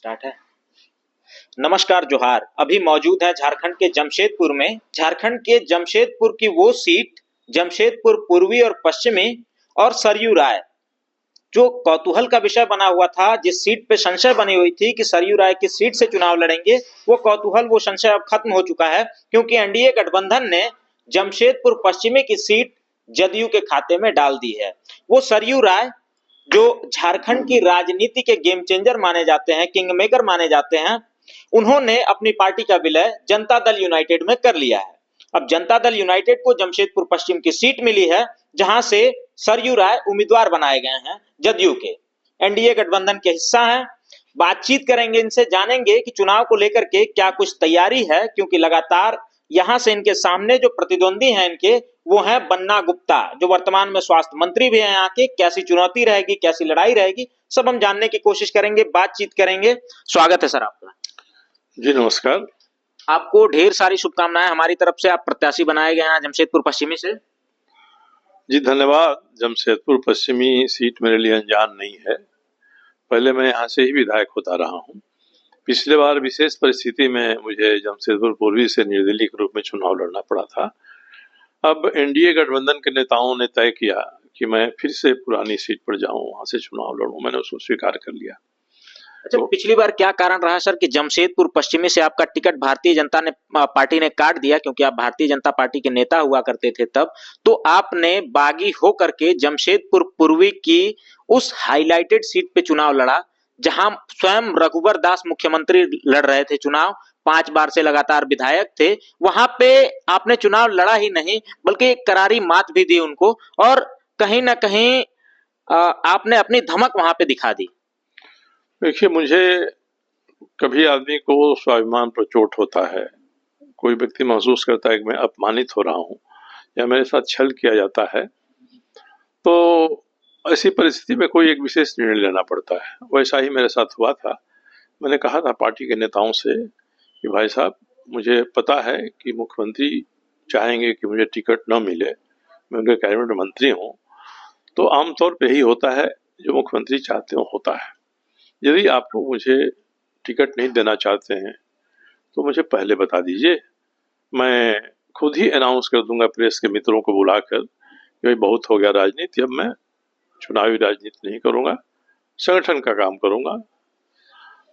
Start है। नमस्कार जोहार। अभी मौजूद है झारखंड के जमशेदपुर में। झारखंड के जमशेदपुर की वो सीट जमशेदपुर पूर्वी और पश्चिमी और सरयू राय जो कौतूहल का विषय बना हुआ था, जिस सीट पे संशय बनी हुई थी कि सरयू राय किस सीट से चुनाव लड़ेंगे, वो कौतूहल वो संशय अब खत्म हो चुका है, क्योंकि एनडीए गठबंधन ने जमशेदपुर पश्चिमी की सीट जदयू के खाते में डाल दी है। वो सरयू राय जो झारखंड की राजनीति के गेम चेंजर माने जाते हैं, किंग मेकर माने जाते हैं, उन्होंने अपनी पार्टी का विलय जनता दल यूनाइटेड में कर लिया है। अब जनता दल यूनाइटेड को जमशेदपुर पश्चिम की सीट मिली है, जहां से सरयू राय उम्मीदवार बनाए गए हैं जदयू के। एनडीए गठबंधन के हिस्सा हैं। बातचीत करेंगे इनसे, जानेंगे कि चुनाव को लेकर के क्या कुछ तैयारी है, क्योंकि लगातार यहां से इनके सामने जो प्रतिद्वंदी हैं इनके, वो है बन्ना गुप्ता, जो वर्तमान में स्वास्थ्य मंत्री भी हैं यहाँ के। कैसी चुनौती रहेगी, कैसी लड़ाई रहेगी, सब हम जानने की कोशिश करेंगे, बातचीत करेंगे। स्वागत है सर आपका। जी नमस्कार। आपको ढेर सारी शुभकामनाएं हमारी तरफ से। आप प्रत्याशी बनाए गए हैं जमशेदपुर पश्चिमी से। जी धन्यवाद। जमशेदपुर पश्चिमी सीट मेरे लिए अनजान नहीं है। पहले मैं यहाँ से ही विधायक होता रहा हूँ। पिछले बार विशेष परिस्थिति में मुझे जमशेदपुर पूर्वी से निर्दलीय के रूप में चुनाव लड़ना पड़ा था। अब एनडीए गठबंधन के नेताओं ने तय किया कि मैं फिर से पुरानी सीट पर जाऊं, वहां से चुनाव लड़ूं। मैंने उसको स्वीकार कर लिया। अच्छा, पिछली बार क्या कारण रहा सर कि जमशेदपुर पश्चिमी से आपका टिकट भारतीय जनता ने पार्टी ने काट दिया, क्योंकि आप भारतीय जनता पार्टी के नेता हुआ करते थे तब, तो आपने बागी होकर के जमशेदपुर पूर्वी की उस हाईलाइटेड सीट पे चुनाव लड़ा, जहां स्वयं रघुवर दास मुख्यमंत्री लड़ रहे थे चुनाव, 5 बार से लगातार विधायक थे। वहां पे आपने चुनाव लड़ा ही नहीं, बल्कि एक करारी मात भी दी उनको, और कहीं ना कहीं आपने अपनी धमक वहां पे दिखा दी। देखिए, मुझे कभी आदमी को स्वाभिमान पर चोट होता है, कोई व्यक्ति महसूस करता है कि मैं अपमानित हो रहा हूँ या मेरे साथ छल किया जाता है, तो ऐसी परिस्थिति में कोई एक विशेष निर्णय लेना पड़ता है। वैसा ही मेरे साथ हुआ था। मैंने कहा था पार्टी के नेताओं से कि भाई साहब, मुझे पता है कि मुख्यमंत्री चाहेंगे कि मुझे टिकट न मिले, मैं उनके कैबिनेट मंत्री हूँ, तो आमतौर पे ही होता है, जो मुख्यमंत्री चाहते हो होता है। यदि आप लोग मुझे टिकट नहीं देना चाहते हैं तो मुझे पहले बता दीजिए, मैं खुद ही अनाउंस कर दूंगा प्रेस के मित्रों को बुलाकर कि भाई बहुत हो गया राजनीति, अब मैं चुनावी राजनीति नहीं करूंगा, संगठन का काम करूंगा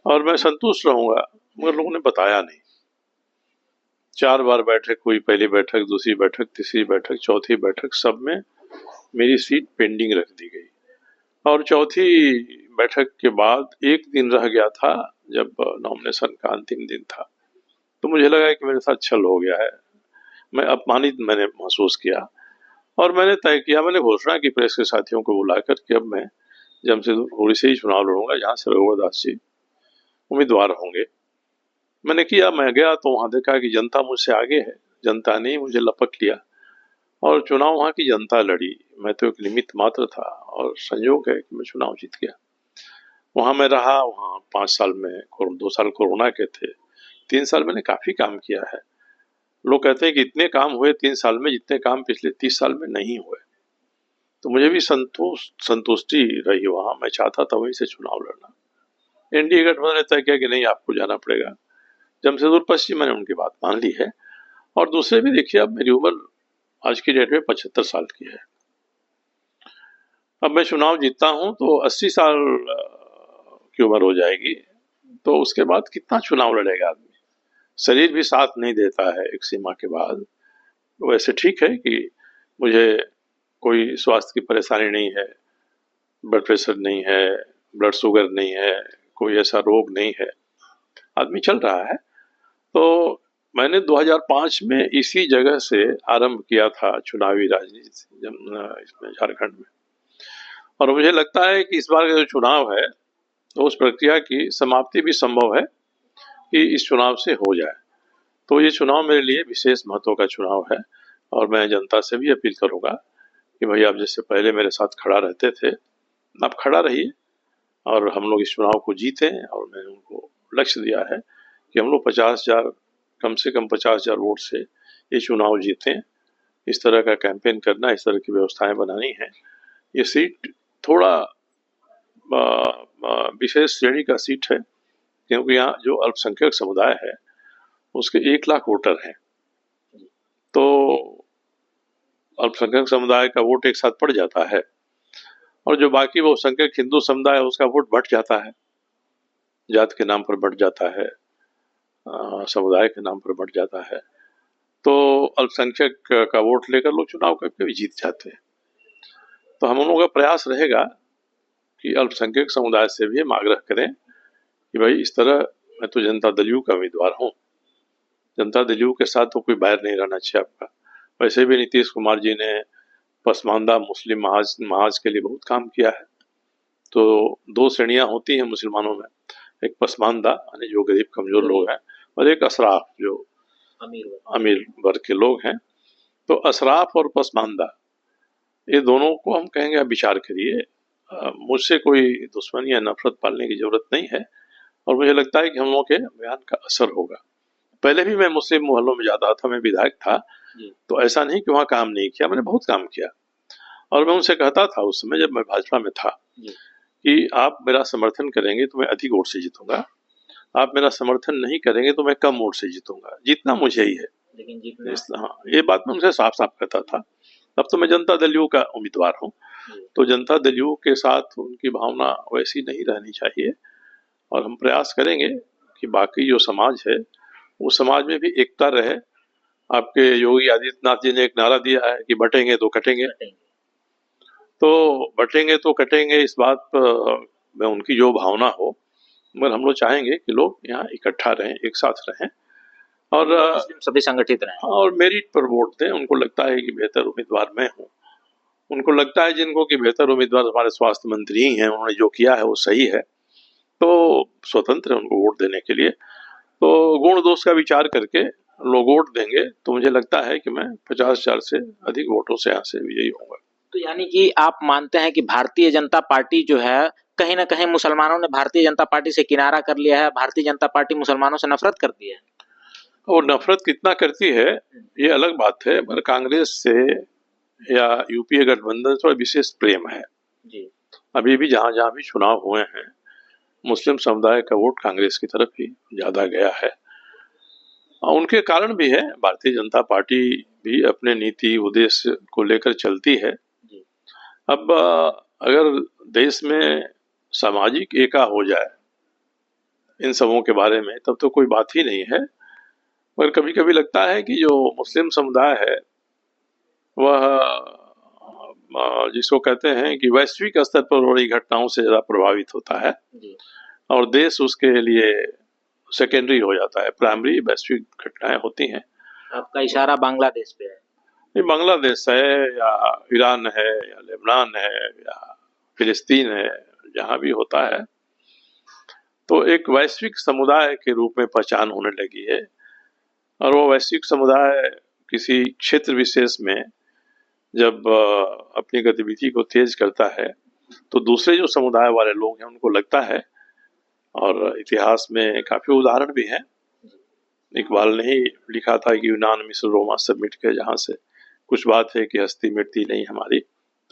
और मैं संतुष्ट रहूंगा। मगर लोगों ने बताया नहीं। 4 बार बैठक हुई, पहली बैठक, दूसरी बैठक, तीसरी बैठक, चौथी बैठक, सब में मेरी सीट पेंडिंग रख दी गई। और चौथी बैठक के बाद एक दिन रह गया था, जब नॉमिनेशन का अंतिम दिन था, तो मुझे लगा कि मेरे साथ छल हो गया है। मैं अपमानित मैंने महसूस किया और मैंने तय किया, मैंने घोषणा की प्रेस के साथियों को बुलाकर कि अब मैं जमशेदपुर से ही चुनाव लड़ूंगा, जहाँ से रघुवर दास जी उम्मीदवार होंगे। मैंने किया, मैं गया तो वहां देखा कि जनता मुझसे आगे है। जनता ने मुझे लपक लिया और चुनाव वहां की जनता लड़ी। मैं तो एक निमित्त मात्र था और संयोग है कि मैं चुनाव जीत गया। वहां मैं रहा, वहां 5 साल में 2 साल कोरोना के थे, 3 साल मैंने काफी काम किया है। लोग कहते हैं कि इतने काम हुए 3 साल में जितने काम पिछले 30 साल में नहीं हुए। तो मुझे भी संतुष्टि रही वहां। मैं चाहता था वहीं से चुनाव लड़ना। एनडीए गठबंधन ने तय किया कि नहीं, आपको जाना पड़ेगा जमशेदपुर पश्चिम। मैंने उनकी बात मान ली है। और दूसरे भी देखिए, अब मेरी उम्र आज की डेट में 75 साल की है। अब मैं चुनाव जीतता हूं तो 80 साल की उम्र हो जाएगी, तो उसके बाद कितना चुनाव लड़ेगा आदमी। शरीर भी साथ नहीं देता है एक सीमा के बाद। वैसे ठीक है कि मुझे कोई स्वास्थ्य की परेशानी नहीं है, ब्लड प्रेशर नहीं है, ब्लड शुगर नहीं है, कोई ऐसा रोग नहीं है, आदमी चल रहा है। तो मैंने 2005 में इसी जगह से आरंभ किया था चुनावी राजनीति इसमें झारखंड में। और मुझे लगता है कि इस बार का जो चुनाव है, तो उस प्रक्रिया की समाप्ति भी संभव है कि इस चुनाव से हो जाए। तो ये चुनाव मेरे लिए विशेष महत्व का चुनाव है और मैं जनता से भी अपील करूंगा कि भाई, आप जैसे पहले मेरे साथ खड़ा रहते थे, आप खड़ा रहिए और हम लोग इस चुनाव को जीतें। और मैंने उनको लक्ष्य दिया है कि हम लोग 50,000, कम से कम 50,000 वोट से ये चुनाव जीतें। इस तरह का कैंपेन करना, इस तरह की व्यवस्थाएं बनानी है। ये सीट थोड़ा विशेष श्रेणी का सीट है, क्योंकि यहाँ जो अल्पसंख्यक समुदाय है उसके 1 लाख वोटर हैं, तो अल्पसंख्यक समुदाय का वोट एक साथ पड़ जाता है, और जो बाकी वो संख्यक हिंदू समुदाय है उसका वोट बढ़ जाता है, जात के नाम पर बढ़ जाता है, समुदाय के नाम पर बढ़ जाता है। तो अल्पसंख्यक का वोट लेकर लोग चुनाव करके भी जीत जाते हैं। तो हम लोगों का प्रयास रहेगा कि अल्पसंख्यक समुदाय से भी हम आग्रह करें कि भाई इस तरह, मैं तो जनता दल यू का उम्मीदवार हूँ, जनता दल यू के साथ तो कोई बैर नहीं रहना चाहिए आपका। वैसे भी नीतीश कुमार जी ने पसमानदा मुस्लिम महाज के लिए बहुत काम किया है। तो 2 श्रेणियां होती हैं मुसलमानों में, एक पसमानदा यानी जो गरीब कमजोर लोग हैं, और एक अशराफ जो अमीर वर्ग के लोग हैं। तो अशराफ और पसमानदा, ये दोनों को हम कहेंगे आप विचार करिए। मुझसे कोई दुश्मनी या नफरत पालने की जरूरत नहीं है, और मुझे लगता है कि हम लोगों के बयान का असर होगा। पहले भी मैं मुस्लिम मोहल्लों में जाता था, मैं विधायक था, तो ऐसा नहीं कि वहाँ काम नहीं किया, मैंने बहुत काम किया। और मैं उनसे कहता था उस समय जब मैं भाजपा में था कि आप मेरा समर्थन करेंगे तो मैं अधिक वोट से जीतूंगा, आप मेरा समर्थन नहीं करेंगे तो मैं कम वोट से जीतूंगा, जीतना मुझे ही है। लेकिन हाँ, ये बात मैं उनसे साफ साफ कहता था। अब तो मैं जनता दल यू का उम्मीदवार हूँ, तो जनता दल यू के साथ उनकी भावना वैसी नहीं रहनी चाहिए, और हम प्रयास करेंगे कि बाकी जो समाज है उस समाज में भी एकता रहे। आपके योगी आदित्यनाथ जी ने एक नारा दिया है कि बटेंगे तो कटेंगे, तो बटेंगे तो कटेंगे, इस बात में उनकी जो भावना हो, मगर हम लोग चाहेंगे कि लोग यहाँ इकट्ठा रहें, एक साथ रहें, और सभी संगठित रहें, और मेरिट पर वोट दें। उनको लगता है कि बेहतर उम्मीदवार मैं हूँ, उनको लगता है जिनको कि बेहतर उम्मीदवार हमारे स्वास्थ्य मंत्री ही हैं, उन्होंने जो किया है वो सही है, तो स्वतंत्र है उनको वोट देने के लिए। तो गुण दोष का विचार करके लोग वोट देंगे, तो मुझे लगता है कि मैं 50,000 से अधिक वोटों से यहाँ से विजयी होऊंगा। तो यानी कि आप मानते हैं कि भारतीय जनता पार्टी जो है, कहीं ना कहीं मुसलमानों ने भारतीय जनता पार्टी से किनारा कर लिया है, भारतीय जनता पार्टी मुसलमानों से नफरत करती है। और नफरत कितना करती है ये अलग बात है, मगर कांग्रेस से या यूपीए गठबंधन से विशेष प्रेम है जी। अभी भी जहाँ जहाँ भी चुनाव हुए हैं, मुस्लिम समुदाय का वोट कांग्रेस की तरफ ही ज्यादा गया है। उनके कारण भी है, भारतीय जनता पार्टी भी अपने नीति उद्देश्य को लेकर चलती है। अब अगर देश में सामाजिक एका हो जाए इन सबों के बारे में, तब तो कोई बात ही नहीं है। मगर कभी कभी लगता है कि जो मुस्लिम समुदाय है वह जिसको कहते हैं कि वैश्विक स्तर पर हो रही घटनाओं से ज्यादा प्रभावित होता है, और देश उसके लिए सेकेंडरी हो जाता है, प्राइमरी वैश्विक घटनाएं होती हैं। आपका इशारा बांग्लादेश पे है? ये बांग्लादेश है या ईरान है या लेबनान है या फिलिस्तीन है, जहाँ भी होता है तो एक वैश्विक समुदाय के रूप में पहचान होने लगी है। और वो वैश्विक समुदाय किसी क्षेत्र विशेष में जब अपनी गतिविधि को तेज करता है, तो दूसरे जो समुदाय वाले लोग हैं उनको लगता है, और इतिहास में काफी उदाहरण भी हैं। इकबाल ने ही लिखा था कि यूनान मिस्र रोमा सब मिट के जहाँ से कुछ बात है कि हस्ती मिटती नहीं हमारी।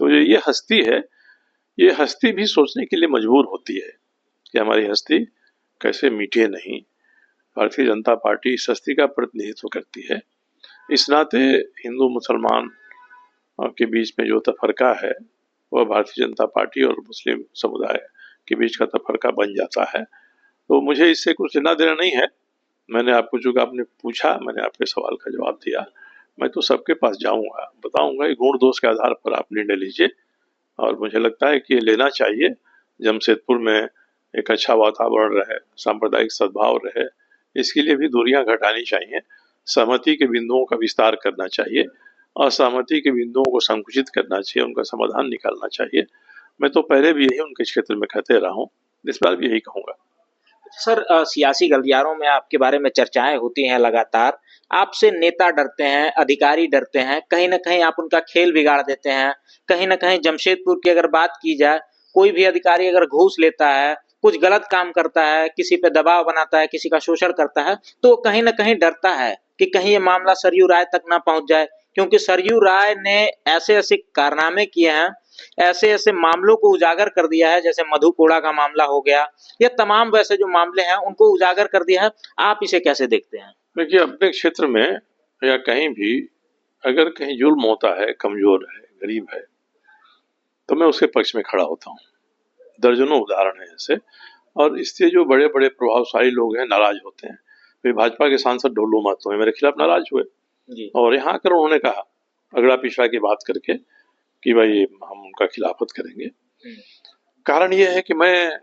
तो ये हस्ती है, ये हस्ती भी सोचने के लिए मजबूर होती है कि हमारी हस्ती कैसे मिटे नहीं। भारतीय जनता पार्टी इस हस्ती का प्रतिनिधित्व करती है। इस नाते हिंदू मुसलमान के बीच में जो तफरका है वह भारतीय जनता पार्टी और मुस्लिम समुदाय के बीच का तफरका बन जाता है। तो मुझे इससे कुछ लेना देना नहीं है। मैंने आपको जो आपने पूछा, मैंने आपके सवाल का जवाब दिया। मैं तो सबके पास जाऊंगा, बताऊंगा, गुण दोष के आधार पर आप निर्णय लीजिए, और मुझे लगता है कि ये लेना चाहिए। जमशेदपुर में एक अच्छा वातावरण रहे, सांप्रदायिक सद्भाव रहे, इसके लिए भी दूरियां घटानी चाहिए, सहमति के बिंदुओं का विस्तार करना चाहिए, असहमति के बिंदुओं को संकुचित करना चाहिए, उनका समाधान निकालना चाहिए। मैं तो पहले भी यही उनके क्षेत्र में कहते रहा हूँ, इस बार भी यही कहूँगा। सर, सियासी गलियारों में आपके बारे में चर्चाएं होती हैं लगातार, आपसे नेता डरते हैं, अधिकारी डरते हैं, कहीं ना कहीं आप उनका खेल बिगाड़ देते हैं। कहीं ना कहीं जमशेदपुर की अगर बात की जाए, कोई भी अधिकारी अगर घूस लेता है, कुछ गलत काम करता है, किसी पे दबाव बनाता है, किसी का शोषण करता है, तो कहीं ना कहीं डरता है कि कहीं ये मामला सरयू राय तक ना पहुंच जाए, क्योंकि सरयू राय ने ऐसे ऐसे कारनामे किए हैं ऐसे ऐसे मामलों को उजागर कर दिया है, जैसे मधु कोड़ा का मामला हो गया, ये तमाम वैसे जो मामले हैं उनको उजागर कर दिया है। आप इसे कैसे देखते हैं? देखिए, अपने क्षेत्र में या कहीं भी अगर कहीं जुल्म होता है, कमजोर है, गरीब है, तो मैं उसके पक्ष में खड़ा होता हूँ। दर्जनों उदाहरण है ऐसे, और इससे जो बड़े बड़े प्रभावशाली लोग हैं नाराज होते हैं। फिर भाजपा के सांसद ढोलू महतो मेरे खिलाफ नाराज हुए जी। और यहाँ आकर उन्होंने कहा अगड़ा पिछड़ा की बात करके कि भाई हम उनका खिलाफत करेंगे। कारण ये है कि मैं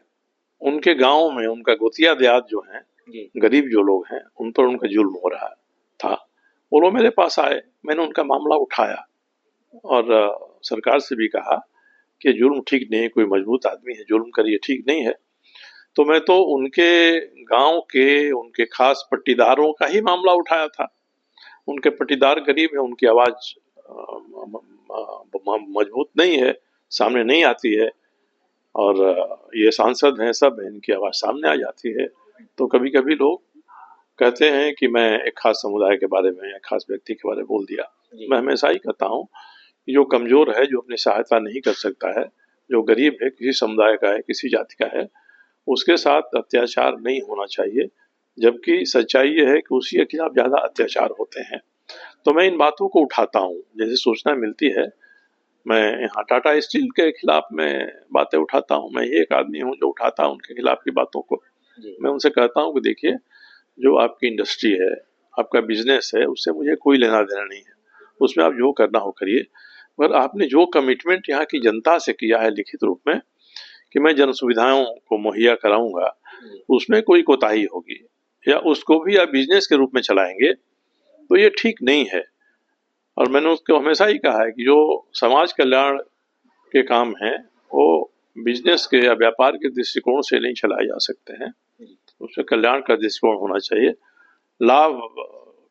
उनके गांव में उनका गोतिया देहात जो है, गरीब जो लोग हैं, उन पर उनका जुल्म हो रहा था। वो लोग मेरे पास आए, मैंने उनका मामला उठाया और सरकार से भी कहा कि जुल्म ठीक नहीं है, कोई मजबूत आदमी है, जुल्म करिए, ठीक नहीं है। तो मैं तो उनके गांव के उनके खास पट्टीदारों का ही मामला उठाया था। उनके पट्टीदार गरीब है, उनकी आवाज मजबूत नहीं है, सामने नहीं आती है, और ये सांसद हैं सब, इनकी आवाज सामने आ जाती है। तो कभी कभी लोग कहते हैं कि मैं एक खास समुदाय के बारे में, एक खास व्यक्ति के बारे में बोल दिया। मैं हमेशा ही कहता हूँ कि जो कमजोर है, जो अपनी सहायता नहीं कर सकता है, जो गरीब है, किसी समुदाय का है, किसी जाति का है, उसके साथ अत्याचार नहीं होना चाहिए। जबकि सच्चाई ये है कि उसी के खिलाफ ज्यादा अत्याचार होते हैं। तो मैं इन बातों को उठाता हूँ, जैसे सूचना मिलती है। मैं यहाँ टाटा स्टील के खिलाफ मैं बातें उठाता हूँ। मैं ही एक आदमी हूँ जो उठाता हूँ उनके खिलाफ की बातों को। मैं उनसे कहता हूँ कि देखिए, जो आपकी इंडस्ट्री है, आपका बिजनेस है, उससे मुझे कोई लेना देना नहीं है, उसमें आप जो करना हो करिए, मगर आपने जो कमिटमेंट यहाँ की जनता से किया है लिखित रूप में कि मैं जन सुविधाओं को मुहैया कराऊंगा, उसमें कोई कोताही होगी या उसको भी आप बिजनेस के रूप में चलाएंगे तो ये ठीक नहीं है। और मैंने उसको हमेशा ही कहा है कि जो समाज कल्याण के काम हैं वो बिजनेस के या व्यापार के दृष्टिकोण से नहीं चलाए जा सकते हैं, उसमें कल्याण का दृष्टिकोण होना चाहिए, लाभ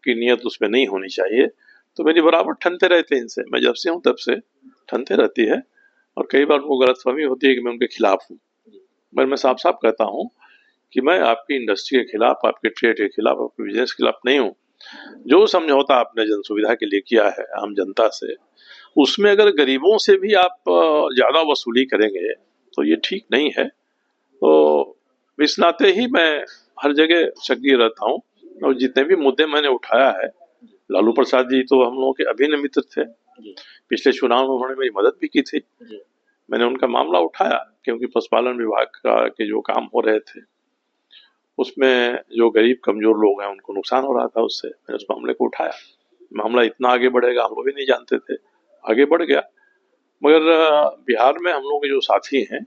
की नियत उसमें नहीं होनी चाहिए। तो मेरी बराबर ठनते रहते हैं इनसे, मैं जब से हूँ तब से ठनते रहती है, और कई बार वो गलतफहमी होती है कि मैं उनके खिलाफ हूँ। पर मैं साफ साफ कहता हूँ कि मैं आपकी इंडस्ट्री के खिलाफ, आपके ट्रेड के खिलाफ, आपके बिजनेस के खिलाफ नहीं हूँ। जो समझौता आपने जन सुविधा के लिए किया है आम जनता से, उसमें अगर गरीबों से भी आप ज्यादा वसूली करेंगे तो ये ठीक नहीं है। तो इस नाते ही मैं हर जगह सक्रिय रहता हूँ, और जितने भी मुद्दे मैंने उठाया है, लालू प्रसाद जी तो हम लोगों के अभिन्न मित्र थे, पिछले चुनाव में उन्होंने मेरी मदद भी की थी। मैंने उनका मामला उठाया क्योंकि पशुपालन विभाग का के जो काम हो रहे थे उसमें जो गरीब कमजोर लोग हैं उनको नुकसान हो रहा था, उससे मैंने उस मामले को उठाया। मामला इतना आगे बढ़ेगा हम लोग भी नहीं जानते थे, आगे बढ़ गया। मगर बिहार में हम लोग के जो साथी हैं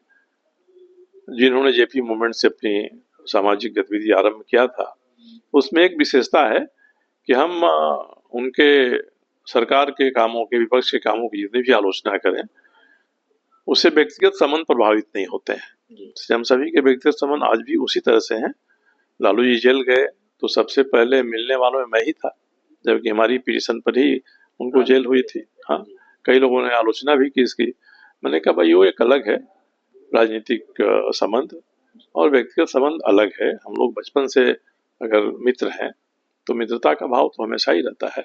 जिन्होंने जेपी मूवमेंट से अपनी सामाजिक गतिविधि आरंभ किया था, उसमें एक विशेषता है कि हम उनके सरकार के कामों के, विपक्ष के कामों की जितनी भी आलोचना करें, उससे व्यक्तिगत संबंध प्रभावित नहीं होते हैं। हम सभी के व्यक्तिगत संबंध आज भी उसी तरह से हैं। लालू जी जेल गए तो सबसे पहले मिलने वालों में मैं ही था, जबकि हमारी पिटीशन पर ही उनको जेल हुई थी। हाँ, कई लोगों ने आलोचना भी की इसकी। मैंने कहा भाई वो एक अलग है, राजनीतिक संबंध और व्यक्तिगत संबंध अलग है। हम लोग बचपन से अगर मित्र हैं तो मित्रता का भाव तो हमेशा ही रहता है।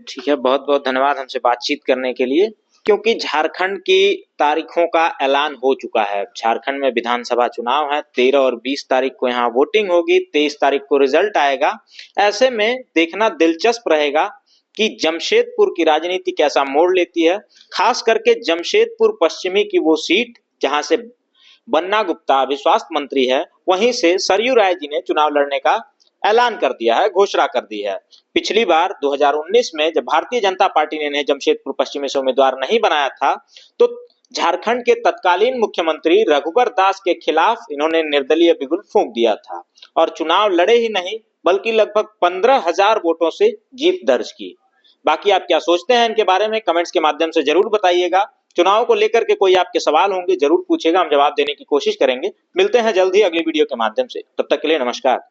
ठीक है, बहुत बहुत धन्यवाद हमसे बातचीत करने के लिए। क्योंकि झारखंड की तारीखों का ऐलान हो चुका है, झारखंड में विधानसभा चुनाव है, 13 और 20 तारीख को यहाँ वोटिंग होगी, 23 तारीख को रिजल्ट आएगा। ऐसे में देखना दिलचस्प रहेगा कि जमशेदपुर की राजनीति कैसा मोड़ लेती है। खास करके जमशेदपुर पश्चिमी की वो सीट जहां से बन्ना गुप्ता विश्वास मंत्री है, वहीं से सरयू राय जी ने चुनाव लड़ने का ऐलान कर दिया है, घोषणा कर दी है। पिछली बार 2019 में जब भारतीय जनता पार्टी ने इन्हें जमशेदपुर पश्चिमी से उम्मीदवार नहीं बनाया था, तो झारखंड के तत्कालीन मुख्यमंत्री रघुवर दास के खिलाफ इन्होंने निर्दलीय बिगुल फूंक दिया था और चुनाव लड़े ही नहीं बल्कि लगभग 15,000 वोटों से जीत दर्ज की। बाकी आप क्या सोचते हैं इनके बारे में कमेंट्स के माध्यम से जरूर बताइएगा। चुनाव को लेकर के कोई आपके सवाल होंगे जरूर पूछेगा, हम जवाब देने की कोशिश करेंगे। मिलते हैं जल्द ही अगली वीडियो के माध्यम से, तब तक के लिए नमस्कार।